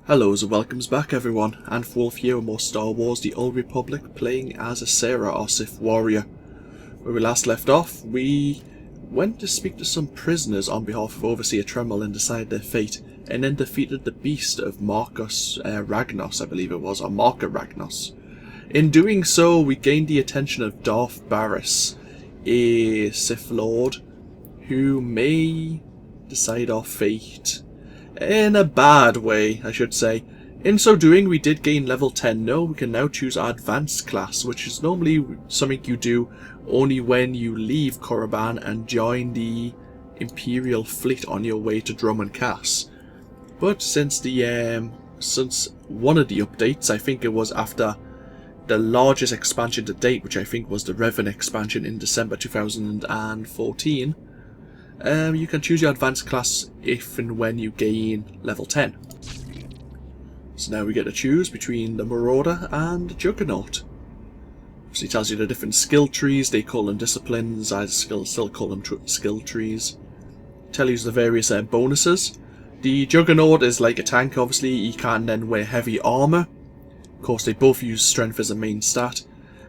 Hellos and welcomes back everyone, AnthWolf here with more Star Wars The Old Republic, playing as Acera, our Sith Warrior. Where we last left off, we went to speak to some prisoners on behalf of Overseer Tremmel and decide their fate, and then defeated the beast of Marcus Ragnos, I believe it was, or Marca Ragnos. In doing so, we gained the attention of Darth Baras, a Sith Lord, who may decide our fate. In a bad way, I should say. In so doing, we did gain level 10. No, we can now choose our advanced class, which is normally something you do only when you leave Korriban and join the Imperial fleet on your way to Dromund Kaas. But since one of the updates, I think it was after the largest expansion to date, which I think was the Revan expansion in December 2014, you can choose your advanced class if and when you gain level 10. So now we get to choose between the Marauder and the Juggernaut. So it tells you the different skill trees, they call them disciplines, I still call them skill trees. Tells you the various bonuses. The Juggernaut is like a tank, obviously, he can then wear heavy armour. Of course they both use strength as a main stat.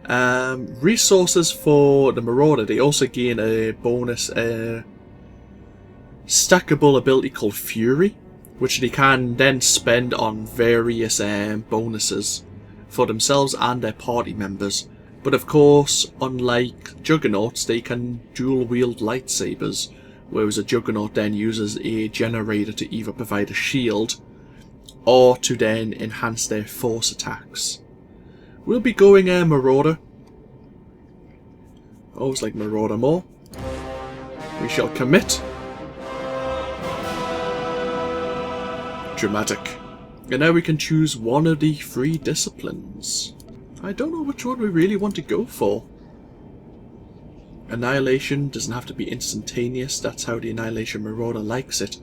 Resources for the Marauder, they also gain a bonus stackable ability called Fury, which they can then spend on various bonuses for themselves and their party members. But of course, unlike Juggernauts, they can dual wield lightsabers, whereas a Juggernaut then uses a generator to either provide a shield or to then enhance their force attacks. We'll be going Marauder. Always like Marauder more. We shall commit. Dramatic. And now we can choose one of the 3 disciplines. I don't know which one we really want to go for. Annihilation doesn't have to be instantaneous, that's how the Annihilation Marauder likes it.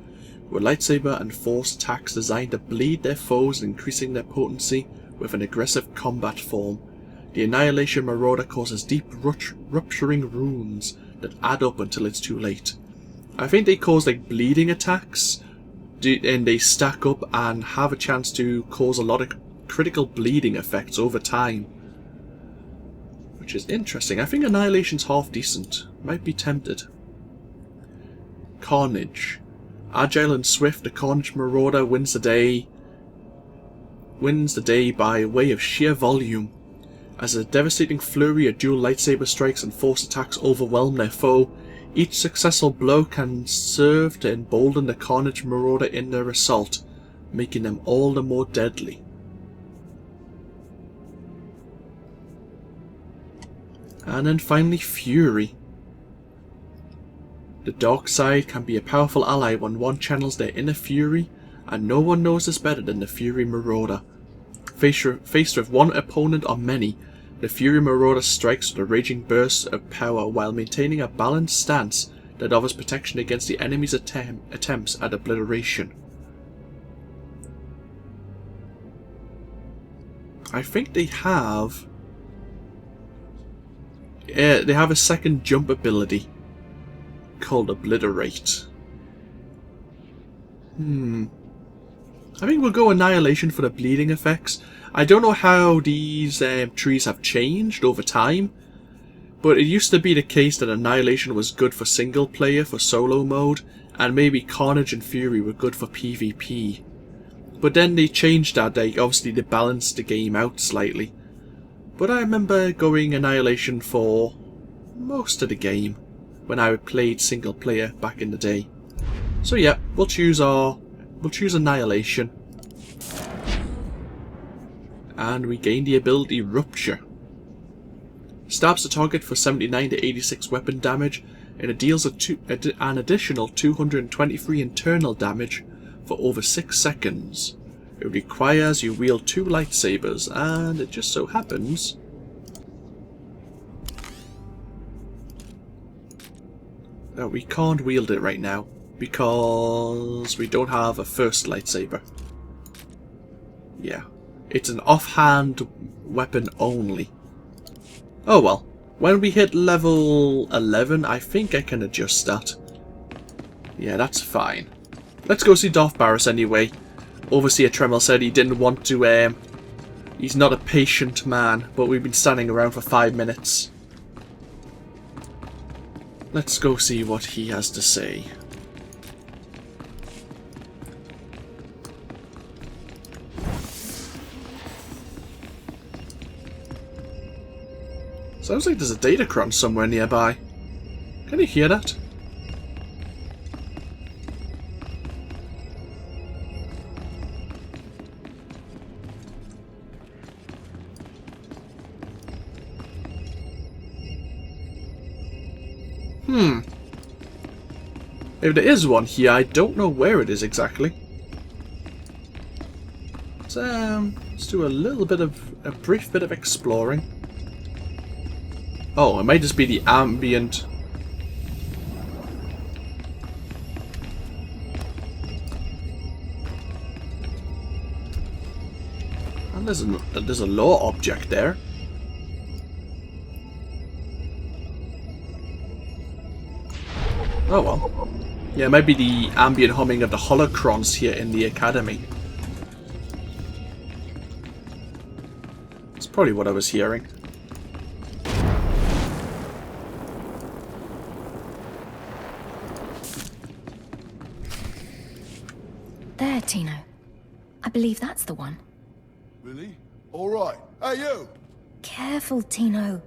With lightsaber and force attacks designed to bleed their foes, increasing their potency with an aggressive combat form. The Annihilation Marauder causes deep rupturing wounds that add up until it's too late. I think they cause like bleeding attacks, and they stack up and have a chance to cause a lot of critical bleeding effects over time. Which is interesting. I think Annihilation's half decent. Might be tempted. Carnage. Agile and swift, the Carnage Marauder wins the day by way of sheer volume. As a devastating flurry of dual lightsaber strikes and force attacks overwhelm their foe, each successful blow can serve to embolden the Carnage Marauder in their assault, making them all the more deadly. And then finally Fury. The dark side can be a powerful ally when one channels their inner fury, and no one knows this better than the Fury Marauder. Faced with one opponent or many, the Fury Marauder strikes with a raging burst of power while maintaining a balanced stance that offers protection against the enemy's attempts at obliteration. I think they have a second jump ability called Obliterate. I think we'll go Annihilation for the bleeding effects. I don't know how these trees have changed over time, but it used to be the case that Annihilation was good for single player, for solo mode, and maybe Carnage and Fury were good for PvP. But then they changed that, obviously they balanced the game out slightly. But I remember going Annihilation for most of the game when I played single player back in the day. So yeah, we'll choose Annihilation. And we gain the ability Rupture. Stabs the target for 79 to 86 weapon damage, and it deals an additional 223 internal damage for over 6 seconds. It requires you wield 2 lightsabers, and it just so happens that we can't wield it right now because we don't have a first lightsaber. Yeah. It's an offhand weapon only. Oh well. When we hit level 11, I think I can adjust that. Yeah, that's fine. Let's go see Darth Baras anyway. Overseer Tremmel said he didn't want to, he's not a patient man, but we've been standing around for 5 minutes. Let's go see what he has to say. Sounds like there's a data crunch somewhere nearby. Can you hear that? If there is one here, I don't know where it is exactly. Let's do a brief bit of exploring. Oh, it might just be the ambient. And there's a law object there. Oh well. Yeah, it might be the ambient humming of the holocrons here in the academy. It's probably what I was hearing. There, Tino. I believe that's the one. Really? All right. Hey, you! Careful, Tino.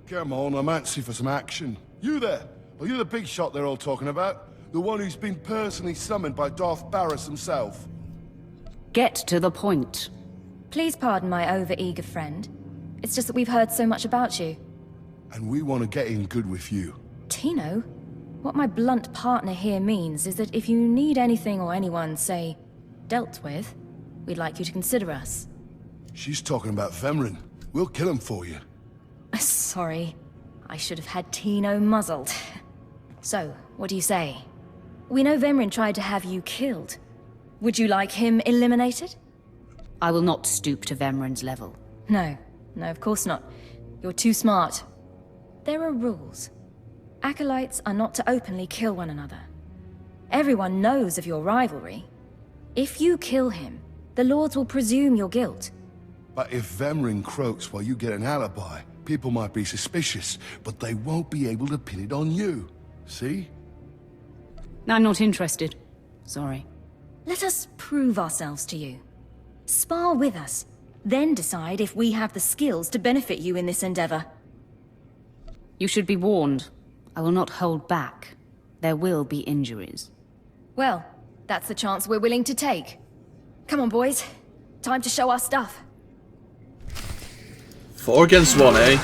Come on, I'm antsy for some action. You there? Are you the big shot they're all talking about? The one who's been personally summoned by Darth Baras himself? Get to the point. Please pardon my over-eager friend. It's just that we've heard so much about you. And we want to get in good with you. Tino? What my blunt partner here means is that if you need anything or anyone, say, dealt with, we'd like you to consider us. She's talking about Vemrin. We'll kill him for you. Sorry. I should have had Tino muzzled. So, what do you say? We know Vemrin tried to have you killed. Would you like him eliminated? I will not stoop to Vemrin's level. No, of course not. You're too smart. There are rules. Acolytes are not to openly kill one another. Everyone knows of your rivalry. If you kill him, the Lords will presume your guilt. But if Vemrin croaks while you get an alibi, people might be suspicious, but they won't be able to pin it on you. See? I'm not interested. Sorry. Let us prove ourselves to you. Spar with us, then decide if we have the skills to benefit you in this endeavor. You should be warned. I will not hold back. There will be injuries. Well, that's the chance we're willing to take. Come on, boys. Time to show our stuff. 4 against 1, eh?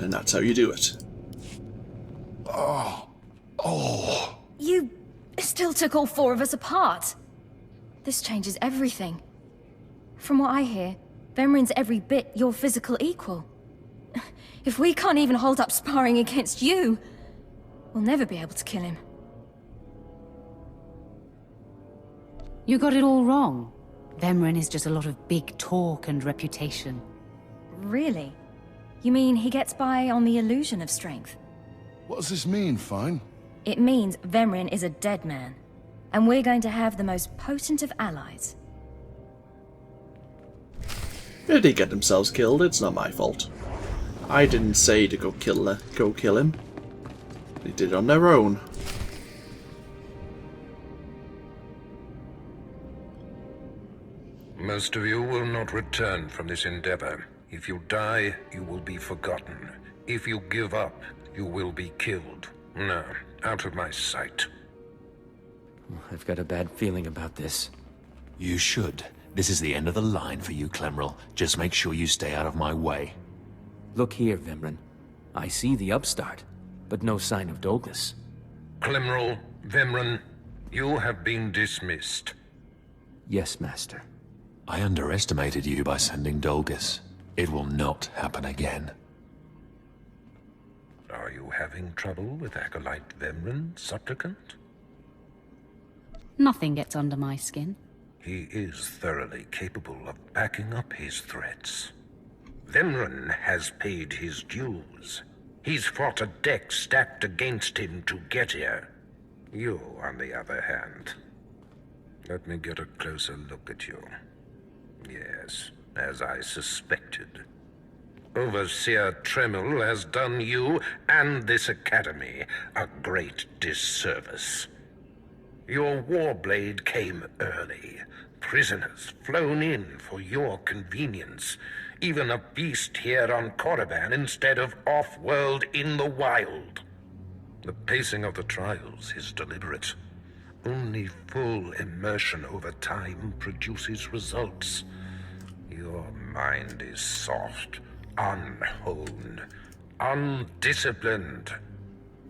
And that's how you do it. You still took all 4 of us apart. This changes everything. From what I hear, Vemrin's every bit your physical equal. If we can't even hold up sparring against you, we'll never be able to kill him. You got it all wrong. Vemrin is just a lot of big talk and reputation. Really? You mean he gets by on the illusion of strength? What does this mean, Fine? It means Vemrin is a dead man, and we're going to have the most potent of allies. If they get themselves killed, it's not my fault. I didn't say to go kill him. They did it on their own. Most of you will not return from this endeavor. If you die, you will be forgotten. If you give up, you will be killed. No, out of my sight. I've got a bad feeling about this. You should. This is the end of the line for you, Clemrel. Just make sure you stay out of my way. Look here, Vemrin. I see the upstart, but no sign of Dolgus. Clemrel, Vemrin, you have been dismissed. Yes, Master. I underestimated you by sending Dolgus. It will not happen again. Are you having trouble with Acolyte Vemrin, Supplicant? Nothing gets under my skin. He is thoroughly capable of backing up his threats. Vemren has paid his dues. He's fought a deck stacked against him to get here. You, on the other hand... Let me get a closer look at you. Yes, as I suspected. Overseer Tremmel has done you and this academy a great disservice. Your warblade came early. Prisoners flown in for your convenience. Even a beast here on Korriban instead of off-world in the wild. The pacing of the trials is deliberate. Only full immersion over time produces results. Your mind is soft, unhoned, undisciplined.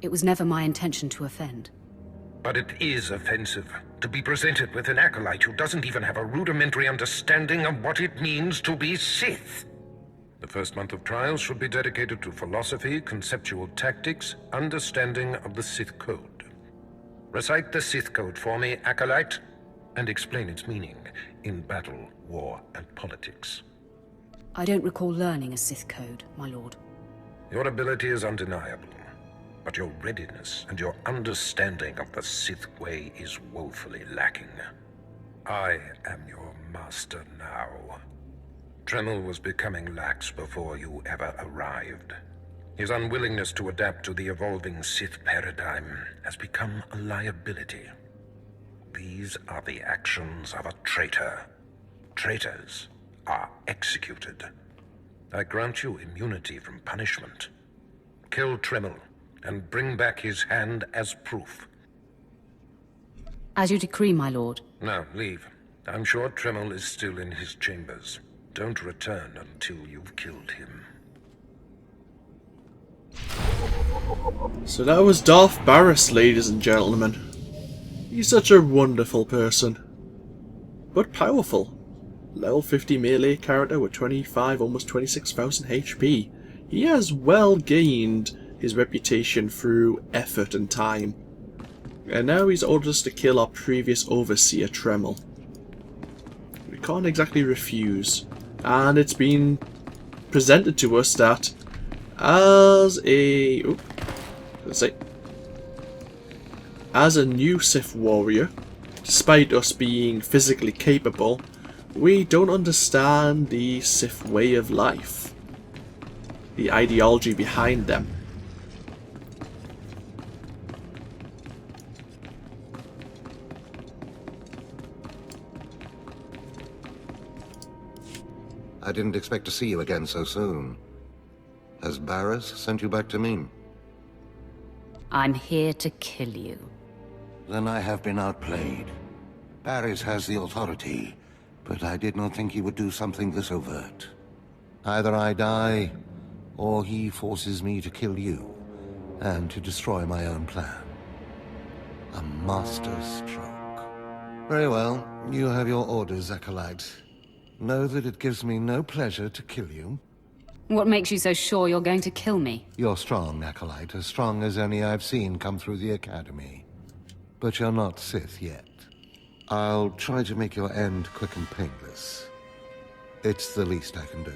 It was never my intention to offend. But it is offensive to be presented with an acolyte who doesn't even have a rudimentary understanding of what it means to be Sith. The first month of trials should be dedicated to philosophy, conceptual tactics, understanding of the Sith Code. Recite the Sith Code for me, acolyte, and explain its meaning in battle, war, and politics. I don't recall learning a Sith Code, my lord. Your ability is undeniable, but your readiness and your understanding of the Sith way is woefully lacking. I am your master now. Tremmel was becoming lax before you ever arrived. His unwillingness to adapt to the evolving Sith paradigm has become a liability. These are the actions of a traitor. Traitors are executed. I grant you immunity from punishment. Kill Tremmel and bring back his hand as proof. As you decree, my lord. Now, leave. I'm sure Tremmel is still in his chambers. Don't return until you've killed him. So that was Darth Baras, ladies and gentlemen. He's such a wonderful person. But powerful. Level 50 melee character with 25, almost 26,000 HP. He has well gained his reputation through effort and time. And now he's ordered us to kill our previous overseer, Tremmel. We can't exactly refuse. And it's been presented to us that as a... as a new Sith Warrior, despite us being physically capable, we don't understand the Sith way of life. The ideology behind them. I didn't expect to see you again so soon. Has Baras sent you back to me? I'm here to kill you. Then I have been outplayed. Baras has the authority, but I did not think he would do something this overt. Either I die, or he forces me to kill you, and to destroy my own plan. A master stroke. Very well, you have your orders, Acolyte. Know that it gives me no pleasure to kill you. What makes you so sure you're going to kill me? You're strong, Acolyte, as strong as any I've seen come through the Academy. But you're not Sith yet. I'll try to make your end quick and painless. It's the least I can do.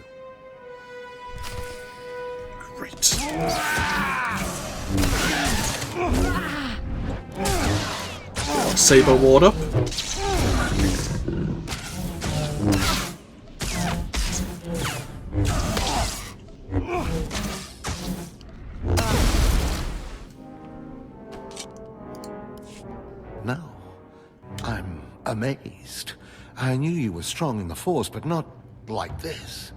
Great. Saber ward up. Now, I'm amazed. I knew you were strong in the Force, but not like this.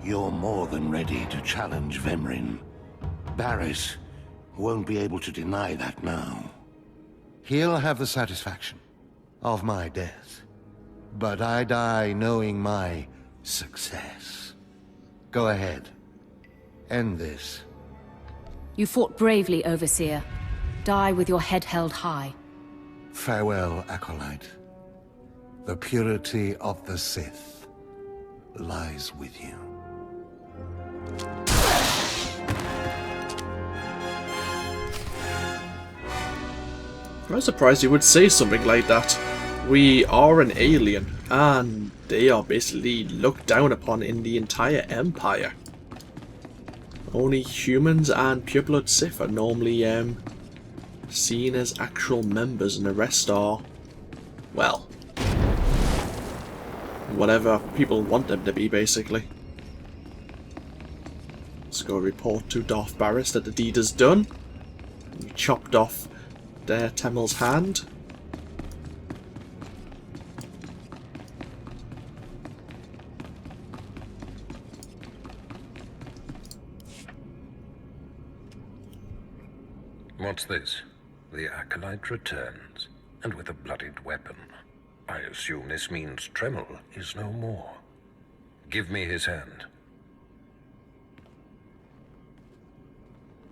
You're more than ready to challenge Vemrin. Baras won't be able to deny that now. He'll have the satisfaction of my death. But I die knowing my success. Go ahead. End this. You fought bravely, Overseer. Die with your head held high. Farewell, Acolyte. The purity of the Sith lies with you. I'm surprised he would say something like that. We are an alien, and they are basically looked down upon in the entire Empire. Only humans and pureblood Sith are normally seen as actual members, and the rest are, well, whatever people want them to be, basically. Let's go report to Darth Baras that the deed is done. We chopped off Tremmel's hand. What's this? The Acolyte returns, and with a bloodied weapon. I assume this means Tremmel is no more. Give me his hand.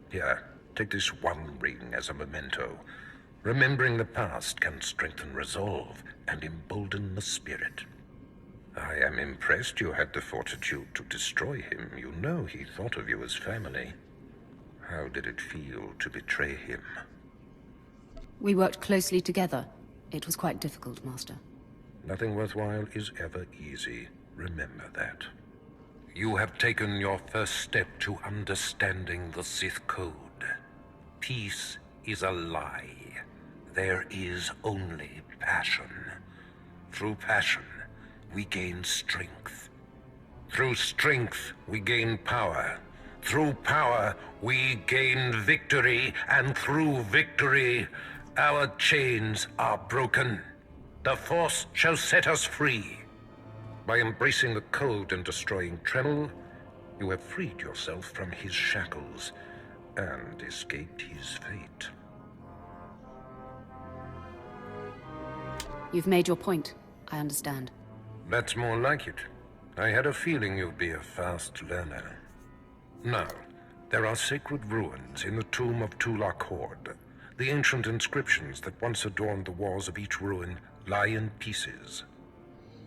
Here, take this one ring as a memento. Remembering the past can strengthen resolve and embolden the spirit. I am impressed you had the fortitude to destroy him. You know he thought of you as family. How did it feel to betray him? We worked closely together. It was quite difficult, Master. Nothing worthwhile is ever easy. Remember that. You have taken your first step to understanding the Sith Code. Peace is a lie. There is only passion. Through passion, we gain strength. Through strength, we gain power. Through power, we gain victory, and through victory, our chains are broken. The Force shall set us free. By embracing the code and destroying Tremmel, you have freed yourself from his shackles and escaped his fate. You've made your point. I understand. That's more like it. I had a feeling you'd be a fast learner. Now, there are sacred ruins in the tomb of Tulak Horde. The ancient inscriptions that once adorned the walls of each ruin lie in pieces.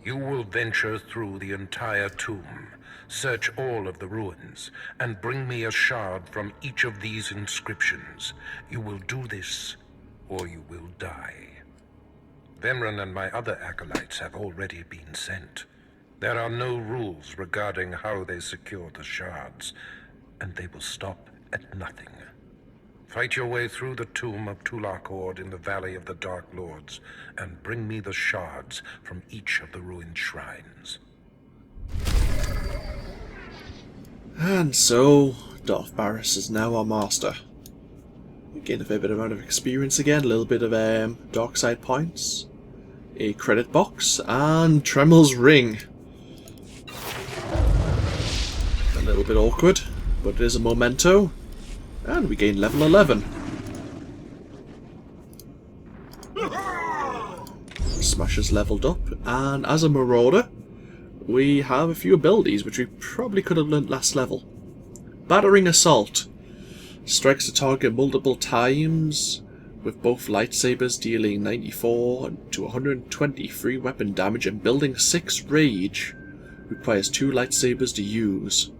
You will venture through the entire tomb, search all of the ruins, and bring me a shard from each of these inscriptions. You will do this, or you will die. Vemren and my other acolytes have already been sent. There are no rules regarding how they secure the shards, and they will stop at nothing. Fight your way through the tomb of Tulak Horde in the Valley of the Dark Lords, and bring me the shards from each of the ruined shrines. And so, Darth Baras is now our master. We gain a fair bit amount of experience again, a little bit of dark side points, a credit box, and Tremmel's ring. A little bit awkward, but it is a memento. And we gain level 11. Smash is leveled up, and as a Marauder, we have a few abilities which we probably could have learnt last level. Battering Assault. Strikes the target multiple times, with both lightsabers dealing 94 to 120 free weapon damage and building 6 rage. Requires 2 lightsabers to use.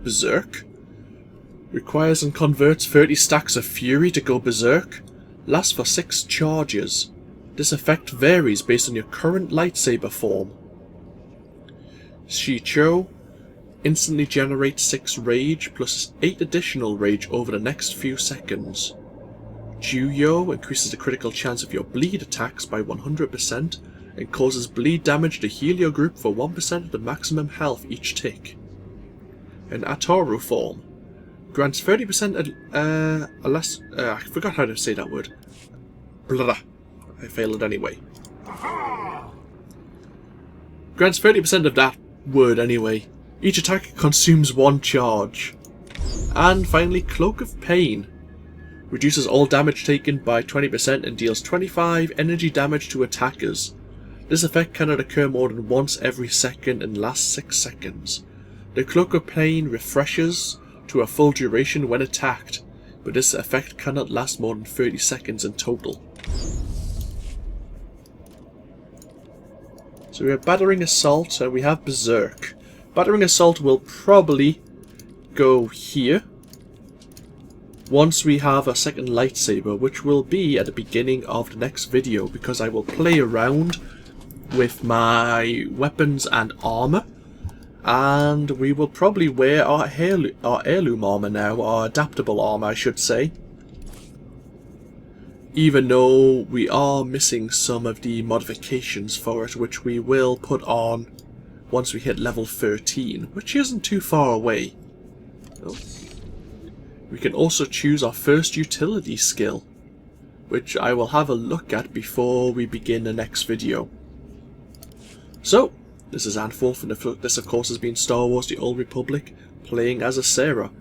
Berserk. Requires and converts 30 stacks of fury to go berserk. Lasts for 6 charges. This effect varies based on your current lightsaber form. Shicho. Instantly generates 6 rage plus 8 additional rage over the next few seconds. Juyo increases the critical chance of your bleed attacks by 100% and causes bleed damage to heal your group for 1% of the maximum health each tick. An Ataru form. Grants 30% I forgot how to say that word. Blah. I failed it anyway. Grants 30% of that word anyway. Each attack consumes 1 charge. And finally, Cloak of Pain. Reduces all damage taken by 20% and deals 25 energy damage to attackers. This effect cannot occur more than once every second and lasts 6 seconds. The Cloak of Pain refreshes to a full duration when attacked, but this effect cannot last more than 30 seconds in total. So we have Battering Assault and we have Berserk. Battering Assault will probably go here. once we have a second lightsaber, which will be at the beginning of the next video, because I will play around with my weapons and armor, and we will probably wear our heirloom armor now, our adaptable armor I should say, even though we are missing some of the modifications for it, which we will put on once we hit level 13, which isn't too far away. Oh. We can also choose our first utility skill, which I will have a look at before we begin the next video. So, this is AnthWolf, and this of course has been Star Wars The Old Republic, playing as Acera,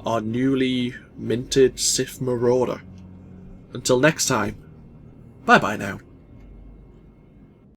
our newly minted Sith Marauder. Until next time, bye bye now.